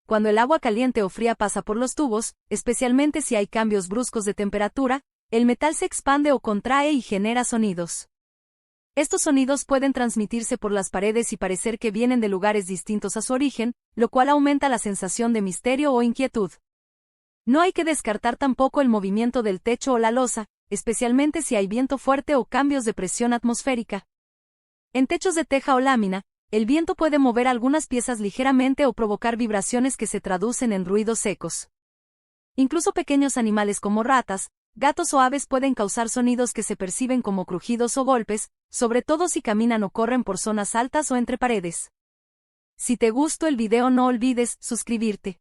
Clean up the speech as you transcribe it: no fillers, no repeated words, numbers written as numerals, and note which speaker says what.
Speaker 1: cuando el agua caliente o fría pasa por los tubos, especialmente si hay cambios bruscos de temperatura, el metal se expande o contrae y genera sonidos. Estos sonidos pueden transmitirse por las paredes y parecer que vienen de lugares distintos a su origen, lo cual aumenta la sensación de misterio o inquietud. No hay que descartar tampoco el movimiento del techo o la losa, especialmente si hay viento fuerte o cambios de presión atmosférica. En techos de teja o lámina, el viento puede mover algunas piezas ligeramente o provocar vibraciones que se traducen en ruidos secos. Incluso pequeños animales como ratas, gatos o aves pueden causar sonidos que se perciben como crujidos o golpes, sobre todo si caminan o corren por zonas altas o entre paredes. Si te gustó el video, no olvides suscribirte.